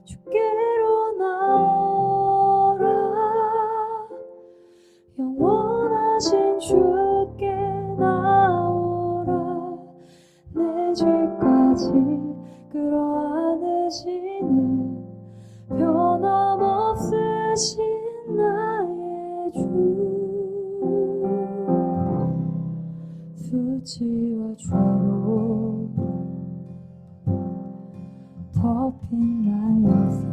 주께로 나오라. 영원하신 주께 나오라. 내 죄까지 끌어안으시는 변함없으신 나의 주. 수치와 죄로 덮인 나의 삶,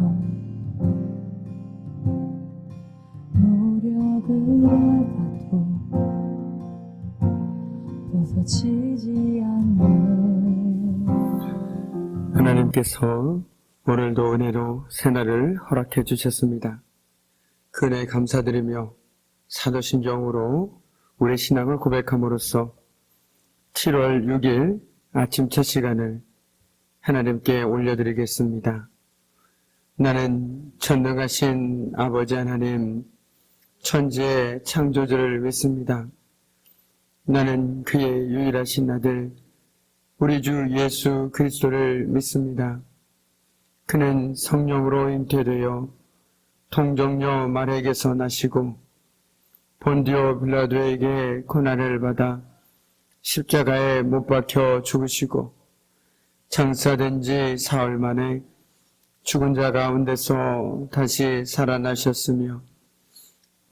노력을 해봐도 벗어지지 않네. 하나님께서 오늘도 은혜로 새날을 허락해 주셨습니다. 그 은혜에 감사드리며 사도신경으로 우리 신앙을 고백함으로써 7월 6일 아침 첫 시간을 하나님께 올려드리겠습니다. 나는 전능하신 아버지 하나님, 천지의 창조주를 믿습니다. 나는 그의 유일하신 아들 우리 주 예수 그리스도를 믿습니다. 그는 성령으로 잉태되어 통정녀 마리아에게서 나시고 본디오 빌라도에게 고난을 받아 십자가에 못 박혀 죽으시고 장사된 지 사흘 만에 죽은 자 가운데서 다시 살아나셨으며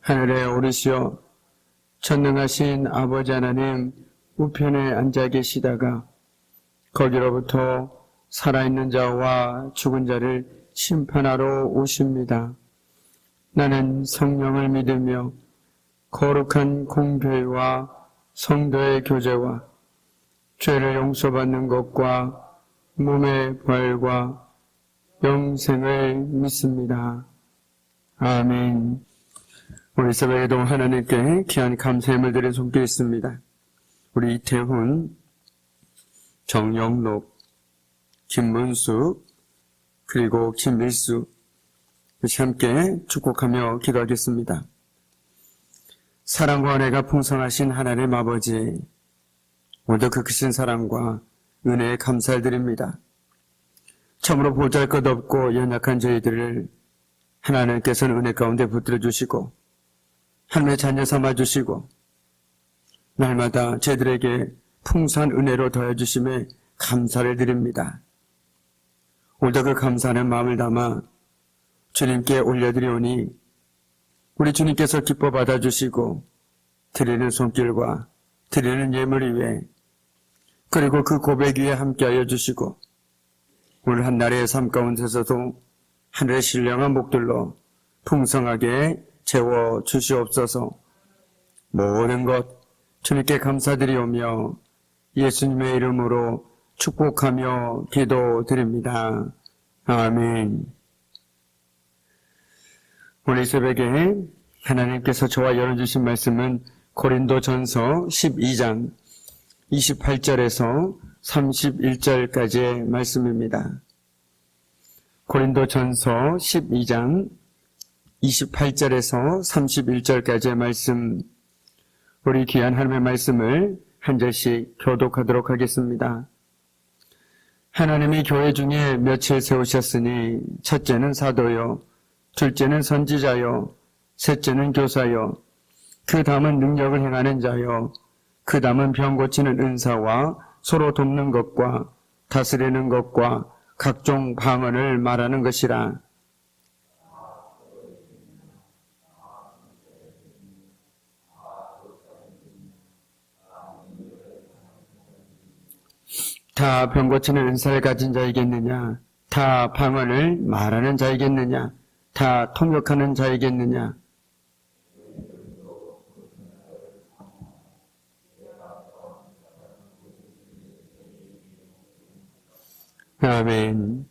하늘에 오르시어 전능하신 아버지 하나님 우편에 앉아 계시다가 거기로부터 살아있는 자와 죽은 자를 심판하러 오십니다. 나는 성령을 믿으며 거룩한 공교회와 성도의 교제와 죄를 용서받는 것과 몸의 부활과 영생을 믿습니다. 아멘. 우리 새벽에도 하나님께 귀한 감사의 물들을 손길 있습니다. 우리 이태훈, 정영록, 김문숙, 그리고 김밀수 함께 축복하며 기도하겠습니다. 사랑과 은혜가 풍성하신 하나님 아버지, 오늘도 그 크신 사랑과 은혜에 감사를 드립니다. 참으로 보잘것없고 연약한 저희들을 하나님께서는 은혜 가운데 붙들어 주시고 하나님의 자녀 삼아 주시고 날마다 저희들에게 풍성한 은혜로 더해 주심에 감사를 드립니다. 오늘도 그 감사하는 마음을 담아 주님께 올려드리오니 우리 주님께서 기뻐 받아주시고 드리는 손길과 드리는 예물 위에 그리고 그 고백 위에 함께하여 주시고 오늘 한날의 삶 가운데서도 하늘의 신령한 목들로 풍성하게 채워 주시옵소서. 모든 것 주님께 감사드리오며 예수님의 이름으로 축복하며 기도드립니다. 아멘. 오늘 새벽에 하나님께서 저와 열어주신 말씀은 고린도전서 12장 28절에서 31절까지의 말씀입니다. 고린도전서 12장 28절에서 31절까지의 말씀, 우리 귀한 하나님의 말씀을 한 절씩 교독하도록 하겠습니다. 하나님이 교회 중에 며칠 세우셨으니 첫째는 사도요, 둘째는 선지자요, 셋째는 교사요, 그 다음은 능력을 행하는 자요, 그 다음은 병 고치는 은사와 서로 돕는 것과 다스리는 것과 각종 방언을 말하는 것이라. 다 병 고치는 은사를 가진 자이겠느냐? 다 방언을 말하는 자이겠느냐? 다 통역하는 자이겠느냐? 아멘.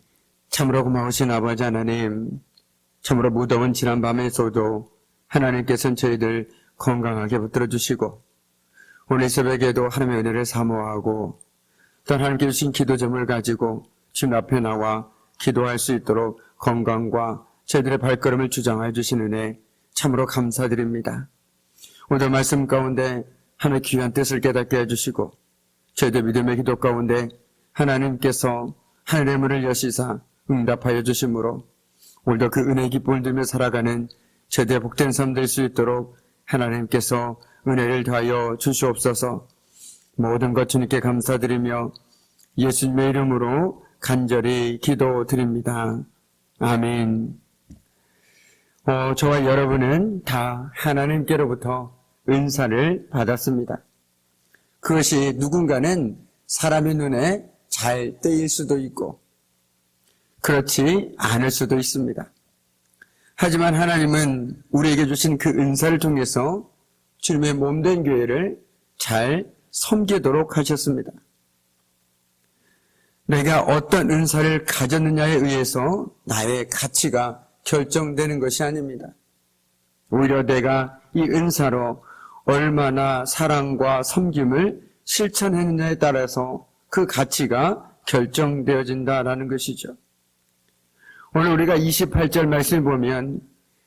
참으로 고마우신 아버지 하나님, 참으로 무더운 지난 밤에서도 하나님께서는 저희들 건강하게 붙들어 주시고 오늘 새벽에도 하나님의 은혜를 사모하고 또 하나님께 주신 기도점을 가지고 주님 앞에 나와 기도할 수 있도록 건강과 저희들의 발걸음을 주장해 주신 은혜 참으로 감사드립니다. 오늘 말씀 가운데 하나님의 귀한 뜻을 깨닫게 해주시고 저희들 믿음의 기도 가운데 하나님께서 하늘의 문을 여시사 응답하여 주심으로 오늘도 그 은혜의 기쁨을 누리며 살아가는 제대 복된 삶 될 수 있도록 하나님께서 은혜를 더하여 주시옵소서. 모든 것 주님께 감사드리며 예수님의 이름으로 간절히 기도드립니다. 아멘. 저와 여러분은 다 하나님께로부터 은사를 받았습니다. 그것이 누군가는 사람의 눈에 잘 떼일 수도 있고 그렇지 않을 수도 있습니다. 하지만 하나님은 우리에게 주신 그 은사를 통해서 주님의 몸된 교회를 잘 섬기도록 하셨습니다. 내가 어떤 은사를 가졌느냐에 의해서 나의 가치가 결정되는 것이 아닙니다. 오히려 내가 이 은사로 얼마나 사랑과 섬김을 실천했느냐에 따라서 그 가치가 결정되어진다라는 것이죠. 오늘 우리가 28절 말씀을 보면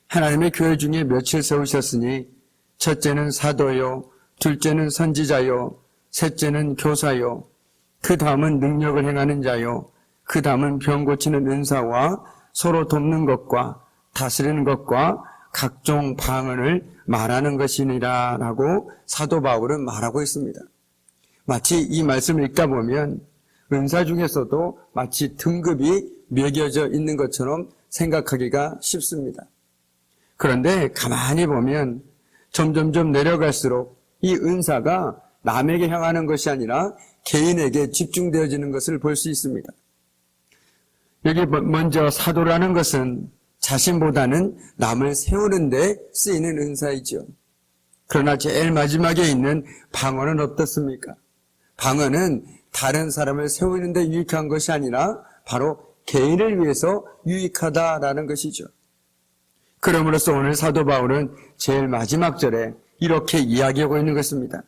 하나님의 교회 중에 몇을 세우셨으니 첫째는 사도요, 둘째는 선지자요, 셋째는 교사요, 그 다음은 능력을 행하는 자요, 그 다음은 병 고치는 은사와 서로 돕는 것과 다스리는 것과 각종 방언을 말하는 것이니라 라고 사도 바울은 말하고 있습니다. 마치 이 말씀을 읽다 보면 은사 중에서도 마치 등급이 매겨져 있는 것처럼 생각하기가 쉽습니다. 그런데 가만히 보면 점점점 내려갈수록 이 은사가 남에게 향하는 것이 아니라 개인에게 집중되어지는 것을 볼 수 있습니다. 여기 먼저 사도라는 것은 자신보다는 남을 세우는 데 쓰이는 은사이죠. 그러나 제일 마지막에 있는 방언은 어떻습니까? 방언은 다른 사람을 세우는 데 유익한 것이 아니라 바로 개인을 위해서 유익하다라는 것이죠. 그러므로서 오늘 사도 바울은 제일 마지막 절에 이렇게 이야기하고 있는 것입니다.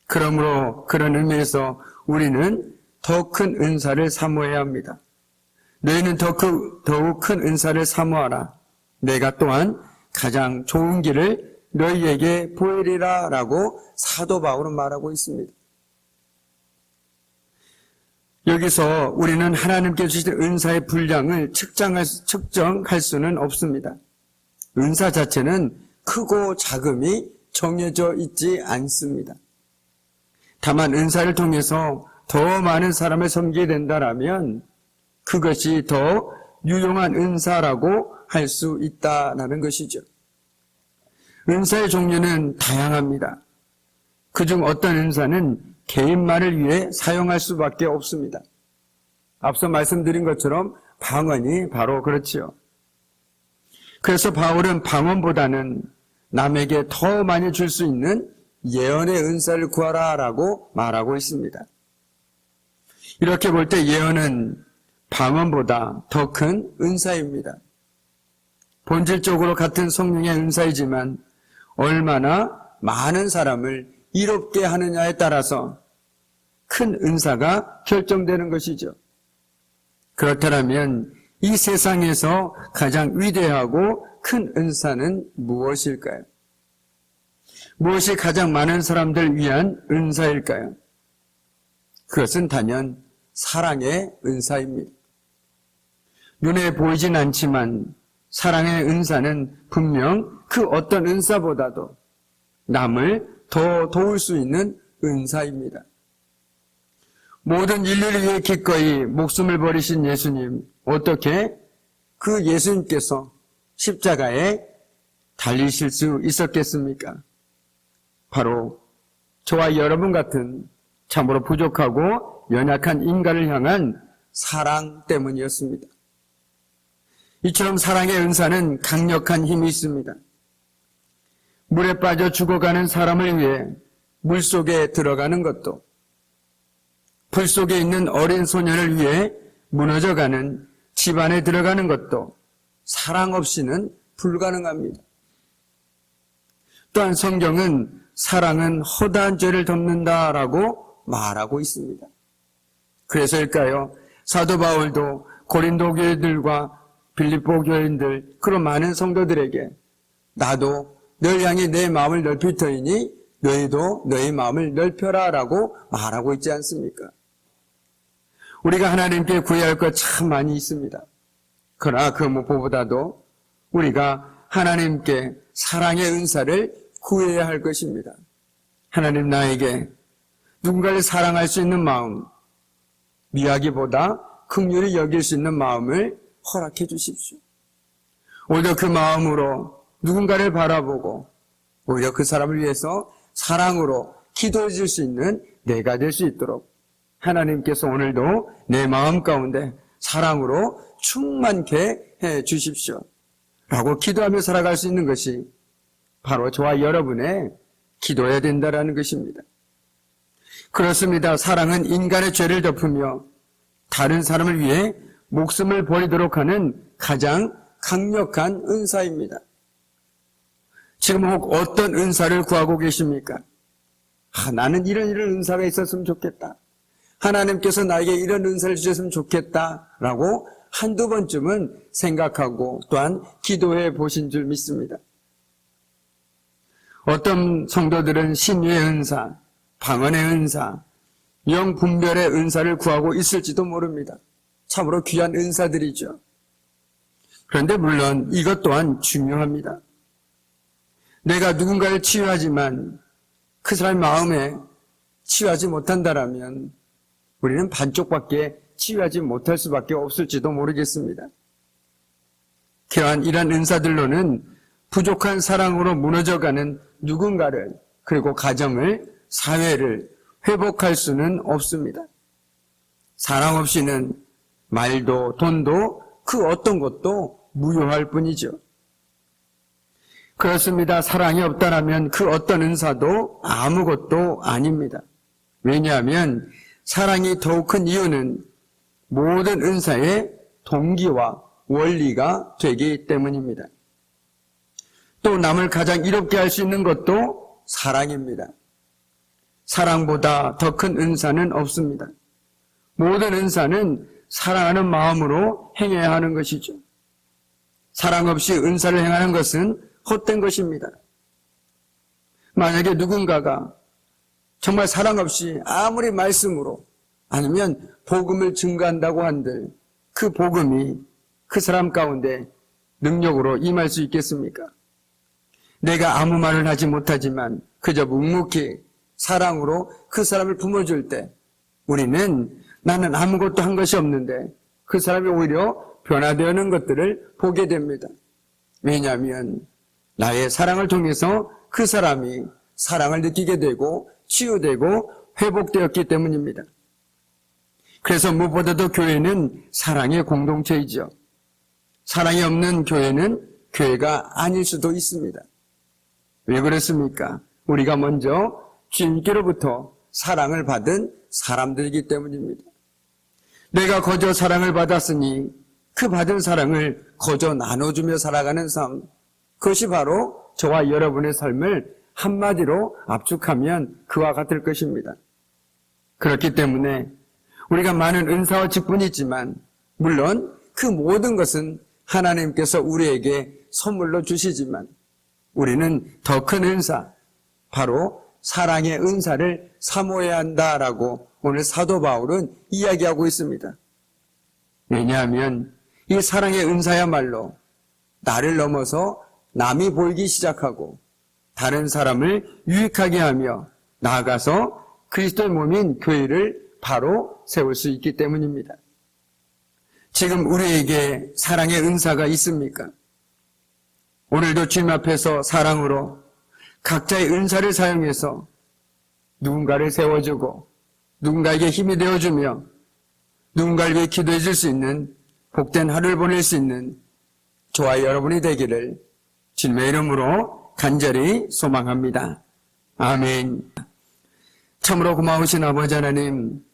그러므로 그런 의미에서 우리는 더 큰 은사를 사모해야 합니다. 너희는 더욱 큰 은사를 사모하라. 내가 또한 가장 좋은 길을 너희에게 보이리라 라고 사도 바울은 말하고 있습니다. 여기서 우리는 하나님께 주신 은사의 분량을 측정할 수는 없습니다. 은사 자체는 크고 작음이 정해져 있지 않습니다. 다만 은사를 통해서 더 많은 사람을 섬기게 된다라면 그것이 더 유용한 은사라고 할 수 있다라는 것이죠. 은사의 종류는 다양합니다. 그중 어떤 은사는 개인만을 위해 사용할 수밖에 없습니다. 앞서 말씀드린 것처럼 방언이 바로 그렇지요. 그래서 바울은 방언보다는 남에게 더 많이 줄 수 있는 예언의 은사를 구하라라고 말하고 있습니다. 이렇게 볼 때 예언은 방언보다 더 큰 은사입니다. 본질적으로 같은 성령의 은사이지만 얼마나 많은 사람을 이롭게 하느냐에 따라서 큰 은사가 결정되는 것이죠. 그렇다면 이 세상에서 가장 위대하고 큰 은사는 무엇일까요? 무엇이 가장 많은 사람들 위한 은사일까요? 그것은 단연 사랑의 은사입니다. 눈에 보이진 않지만 사랑의 은사는 분명 그 어떤 은사보다도 남을 더 도울 수 있는 은사입니다. 모든 인류를 위해 기꺼이 목숨을 버리신 예수님, 어떻게 그 예수님께서 십자가에 달리실 수 있었겠습니까? 바로 저와 여러분 같은 참으로 부족하고 연약한 인간을 향한 사랑 때문이었습니다. 이처럼 사랑의 은사는 강력한 힘이 있습니다. 물에 빠져 죽어가는 사람을 위해 물속에 들어가는 것도, 불 속에 있는 어린 소년을 위해 무너져가는 집안에 들어가는 것도 사랑 없이는 불가능합니다. 또한 성경은 사랑은 허다한 죄를 덮는다라고 말하고 있습니다. 그래서일까요? 사도 바울도 고린도 교회들과 빌립보 교인들, 그런 많은 성도들에게 나도 널 향해 내 마음을 넓힐 터이니 너희도 너희 마음을 넓혀라 라고 말하고 있지 않습니까? 우리가 하나님께 구해야 할 것 참 많이 있습니다. 그러나 그 무엇보다도 우리가 하나님께 사랑의 은사를 구해야 할 것입니다. 하나님, 나에게 누군가를 사랑할 수 있는 마음, 미하기보다 긍휼히 여길 수 있는 마음을 허락해 주십시오. 오히려 그 마음으로 누군가를 바라보고 오히려 그 사람을 위해서 사랑으로 기도해 줄 수 있는 내가 될 수 있도록 하나님께서 오늘도 내 마음 가운데 사랑으로 충만케 해 주십시오 라고 기도하며 살아갈 수 있는 것이 바로 저와 여러분의 기도해야 된다라는 것입니다. 그렇습니다. 사랑은 인간의 죄를 덮으며 다른 사람을 위해 목숨을 버리도록 하는 가장 강력한 은사입니다. 지금 혹 어떤 은사를 구하고 계십니까? 나는 이런 은사가 있었으면 좋겠다. 하나님께서 나에게 이런 은사를 주셨으면 좋겠다라고 한두 번쯤은 생각하고 또한 기도해 보신 줄 믿습니다. 어떤 성도들은 신유의 은사, 방언의 은사, 영분별의 은사를 구하고 있을지도 모릅니다. 참으로 귀한 은사들이죠. 그런데 물론 이것 또한 중요합니다. 내가 누군가를 치유하지만 그 사람의 마음에 치유하지 못한다라면 우리는 반쪽밖에 치유하지 못할 수밖에 없을지도 모르겠습니다. 그러한 이러한 은사들로는 부족한 사랑으로 무너져가는 누군가를, 그리고 가정을, 사회를 회복할 수는 없습니다. 사랑 없이는 말도 돈도 그 어떤 것도 무효할 뿐이죠. 그렇습니다. 사랑이 없다라면 그 어떤 은사도 아무것도 아닙니다. 왜냐하면 사랑이 더욱 큰 이유는 모든 은사의 동기와 원리가 되기 때문입니다. 또 남을 가장 이롭게 할 수 있는 것도 사랑입니다. 사랑보다 더 큰 은사는 없습니다. 모든 은사는 사랑하는 마음으로 행해야 하는 것이죠. 사랑 없이 은사를 행하는 것은 헛된 것입니다. 만약에 누군가가 정말 사랑 없이 아무리 말씀으로 아니면 복음을 증거한다고 한들 그 복음이 그 사람 가운데 능력으로 임할 수 있겠습니까? 내가 아무 말을 하지 못하지만 그저 묵묵히 사랑으로 그 사람을 품어줄 때 우리는 나는 아무것도 한 것이 없는데 그 사람이 오히려 변화되는 것들을 보게 됩니다. 왜냐하면 나의 사랑을 통해서 그 사람이 사랑을 느끼게 되고 치유되고 회복되었기 때문입니다. 그래서 무엇보다도 교회는 사랑의 공동체이죠. 사랑이 없는 교회는 교회가 아닐 수도 있습니다. 왜 그렇습니까? 우리가 먼저 주님께로부터 사랑을 받은 사람들이기 때문입니다. 내가 거저 사랑을 받았으니 그 받은 사랑을 거저 나눠주며 살아가는 삶, 그것이 바로 저와 여러분의 삶을 한마디로 압축하면 그와 같을 것입니다. 그렇기 때문에 우리가 많은 은사와 직분이 있지만 물론 그 모든 것은 하나님께서 우리에게 선물로 주시지만 우리는 더 큰 은사, 바로 사랑의 은사를 사모해야 한다라고 오늘 사도 바울은 이야기하고 있습니다. 왜냐하면 이 사랑의 은사야말로 나를 넘어서 남이 보이기 시작하고 다른 사람을 유익하게 하며 나아가서 그리스도의 몸인 교회를 바로 세울 수 있기 때문입니다. 지금 우리에게 사랑의 은사가 있습니까? 오늘도 주님 앞에서 사랑으로 각자의 은사를 사용해서 누군가를 세워주고 누군가에게 힘이 되어주며 누군가를 위해 기도해 줄 수 있는 복된 하루를 보낼 수 있는 저와 여러분이 되기를 주님의 이름으로 간절히 소망합니다. 아멘. 참으로 고마우신 아버지 하나님,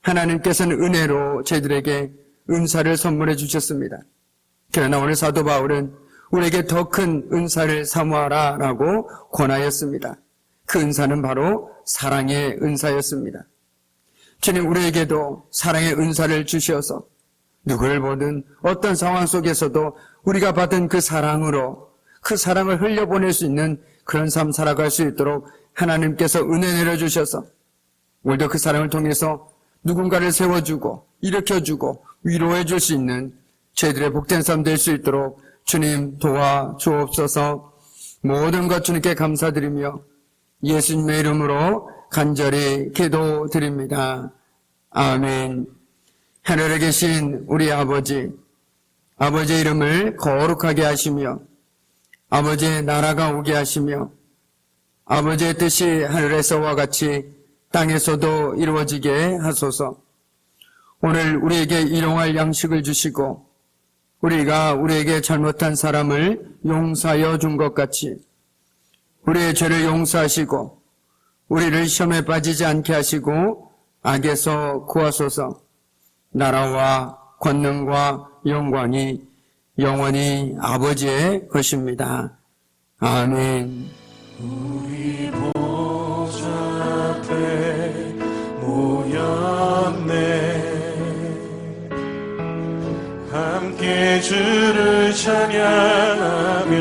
하나님께서는 은혜로 저희들에게 은사를 선물해 주셨습니다. 그러나 오늘 사도 바울은 우리에게 더 큰 은사를 사모하라 라고 권하였습니다. 그 은사는 바로 사랑의 은사였습니다. 주님, 우리에게도 사랑의 은사를 주셔서 누구를 보든 어떤 상황 속에서도 우리가 받은 그 사랑으로 그 사랑을 흘려보낼 수 있는 그런 삶 살아갈 수 있도록 하나님께서 은혜 내려주셔서 오늘도 그 사랑을 통해서 누군가를 세워주고 일으켜주고 위로해 줄 수 있는 저희들의 복된 삶 될 수 있도록 주님 도와 주옵소서. 모든 것 주님께 감사드리며 예수님의 이름으로 간절히 기도드립니다. 아멘. 하늘에 계신 우리 아버지의 이름을 거룩하게 하시며 아버지의 나라가 오게 하시며 아버지의 뜻이 하늘에서와 같이 땅에서도 이루어지게 하소서. 오늘 우리에게 일용할 양식을 주시고 우리가 우리에게 잘못한 사람을 용서하여 준 것 같이 우리의 죄를 용서하시고 우리를 시험에 빠지지 않게 하시고 악에서 구하소서. 나라와 권능과 영광이 영원히 아버지의 것입니다. 아멘. 우리 보좌 앞에 모였네. 함께 주를 찬양하며